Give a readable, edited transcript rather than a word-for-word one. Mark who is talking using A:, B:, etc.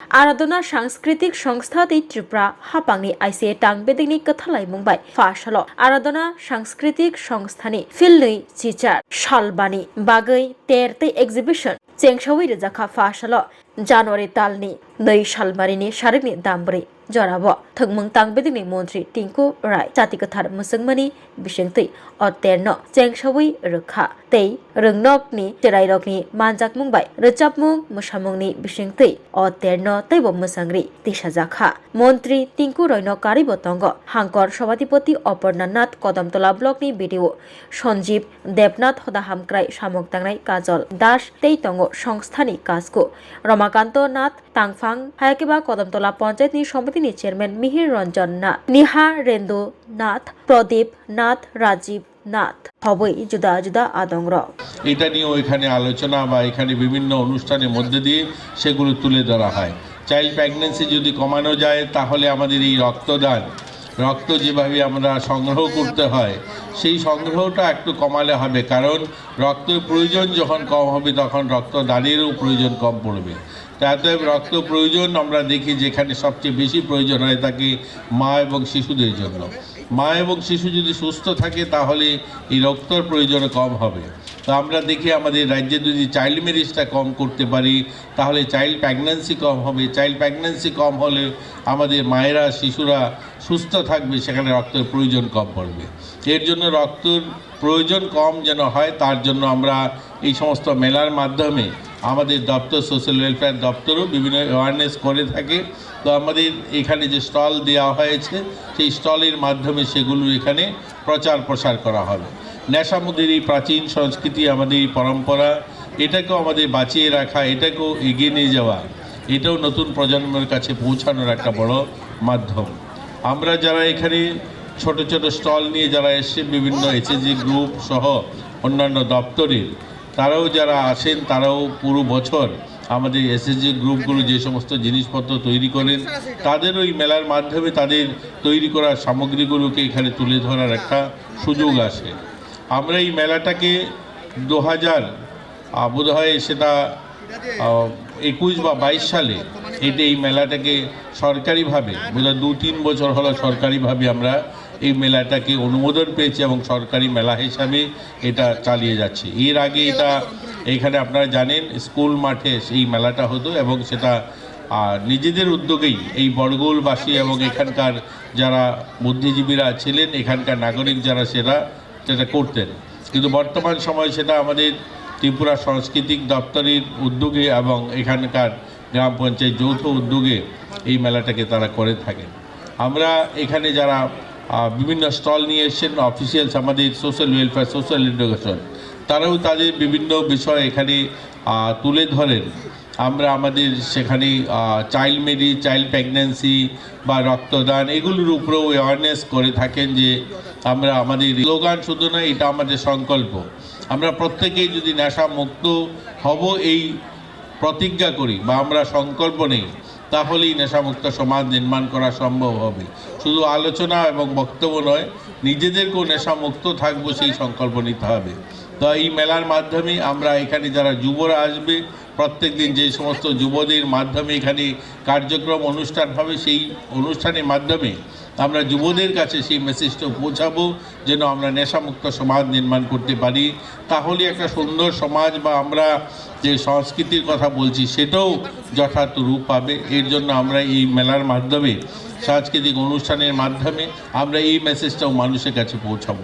A: आराधना सांस्कृतिक संस्था त्रिपुरा हापांगनि आइसे टांगबेदिनि कथालाय मुंबाय फाशल आराधना सांस्कृतिक संस्थानि फिल्डनि चिचार सालबानि बागै तेरते एग्जिबिशन चेंसावै रोजाखा फाशल जानुवारि तालनि 2 सालमारिनि सारिनि दामब्रै जराबो थंमंग टांगबेदिनि मन्त्रि टिंकु राय जातिगोथार मुसंमानि बिसिंतै अतेरनो चेंसावै रोखा तै रोंनकनि चिराइरकनि मानजाक मुंबाय रोजाबमुं मुसामुंनि बिसिंतै अतेरनो तैबो मुसांग्रि दिसाजाखा मन्त्रि टिंकु रयनो कारिबो तंग हांकर सभाधिपति अपर्णा नाथ कदमतला ब्लकनि बिडिओ सञ्जीव देबनाथ हदाहामक्राय सामक दांनाय काजल दास तै तंग संस्थानि काजको रमाकान्त नाथ तांफां हायाकेबा कदमतला पञ्चायतनि समितिनि चेयरमैन मिहिर रंजन नाथ निहा रेन्दु नाथ प्रदीप नाथ राजीव नाथ হবই जुदा जुदा আদংর
B: এটা নিয়েও এখানে আলোচনা বা এখানে বিভিন্ন অনুষ্ঠানের মধ্যে দিয়ে সেগুলো তুলে ধরা হয়। চাইল্ড প্রেগন্যান্সি যদি কমানো যায় তাহলে আমাদের এই রক্ত যেভাবে আমরা সংগ্রহ করতে হয় সেই সংগ্রহটা একটু কমালে হবে, কারণ রক্তের প্রয়োজন যখন কম হবে তখন রক্তদানেরও প্রয়োজন কম পড়বে। তাতে রক্ত প্রয়োজন আমরা দেখি যেখানে সবচেয়ে বেশি প্রয়োজন হয় তাকে মা এবং শিশুদের জন্য। মা এবং শিশু যদি সুস্থ থাকে তাহলে এই রক্তের প্রয়োজন কম হবে। তো আমরা দেখি আমাদের রাজ্যে যদি চাইল্ড ম্যারেজটা কম করতে পারি তাহলে চাইল্ড প্রেগন্যান্সি কম হবে। চাইল্ড প্রেগন্যান্সি কম হলে আমাদের মায়েরা শিশুরা সুস্থ থাকবে, সেখানে রক্তের প্রয়োজন কম পড়বে। এর জন্য রক্তের প্রয়োজন কম যেন হয় তার জন্য আমরা এই সমস্ত মেলার মাধ্যমে আমাদের দপ্তর সোশ্যাল ওয়েলফেয়ার দপ্তরও বিভিন্ন অ্যাওয়ারনেস করে থাকে। তো আমাদের এখানে যে স্টল দেওয়া হয়েছে সেই স্টলের মাধ্যমে সেগুলো এখানে প্রচার প্রসার করা হবে। নেশামুক্তির এই প্রাচীন সংস্কৃতি, আমাদের এই পরম্পরা, এটাকেও আমাদের বাঁচিয়ে রাখা, এটাকেও এগিয়ে নিয়ে যাওয়া, এটাও নতুন প্রজন্মের কাছে পৌঁছানোর একটা বড় মাধ্যম। আমরা যারা এখানে ছোট ছোট স্টল নিয়ে যারা এসে বিভিন্ন এসএসজি গ্রুপ সহ অন্যান্য দপ্তরের তারাও যারা আসেন তারাও পুরো বছর আমাদের এসএসজি গ্রুপগুলো যে সমস্ত জিনিসপত্র তৈরি করেন তাদের ওই মেলার মাধ্যমে তাদের তৈরি করা সামগ্রীগুলোকে এখানে তুলে ধরার একটা সুযোগ আসে। আমরা এই মেলাটাকে 2000 বোধহয় সেটা 21 বা 22 সালে এই মেলাটাকে সরকারিভাবে বোধহয় 2-3 বছর হলো সরকারিভাবে আমরা এই মেলাটাকে অনুমোদন পেয়েছি এবং সরকারি মেলা হিসাবে এটা চালিয়ে যাচ্ছে। এর আগে এটা এখানে আপনারা জানেন স্কুল মাঠে এই মেলাটা হতো এবং সেটা নিজেদের উদ্যোগেই এই বড়গোলবাসী এবং এখানকার যারা বুদ্ধিজীবীরা ছিলেন, এখানকার নাগরিক যারা সেটা করতেন। কিন্তু বর্তমান সময় সেটা আমাদের ত্রিপুরা সাংস্কৃতিক দপ্তরের উদ্যোগে এবং এখানকার গ্রাম পঞ্চায়েত যৌথ উদ্যোগে এই মেলাটাকে তারা করে থাকেন। আমরা এখানে যারা বিভিন্ন স্টল নিয়ে এসেছেন অফিসিয়ালস আমাদের সোশ্যাল ওয়েলফেয়ার সোশ্যাল এডুকেশন, তারাও তাদের বিভিন্ন বিষয় এখানে তুলে ধরেন। আমরা আমাদের সেখানে চাইল্ড ম্যারেজ, চাইল্ড প্রেগন্যান্সি বা রক্তদান এগুলোর উপরেও অ্যাওয়ারনেস করে থাকেন যে আমরা আমাদের স্লোগান শুধু নয়, এটা আমাদের সংকল্প। আমরা প্রত্যেকেই যদি নেশা মুক্ত হব এই প্রতিজ্ঞা করি বা আমরা সংকল্প নেই তাহলেই নেশামুক্ত সমাজ নির্মাণ করা সম্ভব হবে। শুধু আলোচনা এবং বক্তব্য নয়, নিজেদেরকেও নেশামুক্ত থাকবো সেই সংকল্প নিতে হবে। তো এই মেলার মাধ্যমে আমরা এখানে যারা যুবরা আসবে প্রত্যেক দিন যে সমস্ত যুবদের মাধ্যমে এখানে কার্যক্রম অনুষ্ঠান হবে সেই অনুষ্ঠানের মাধ্যমে আমরা যুবদের কাছে সেই মেসেজটা পৌঁছাবো যেন আমরা নেশামুক্ত সমাজ নির্মাণ করতে পারি। তাহলে একটা সুন্দর সমাজ বা আমরা যে সংস্কৃতির কথা বলছি সেটাও যথার্থ রূপ পাবে। এর জন্য আমরা এই মেলার মাধ্যমে সাংস্কৃতিক অনুষ্ঠানের মাধ্যমে আমরা এই মেসেজটাও মানুষের কাছে পৌঁছাবো।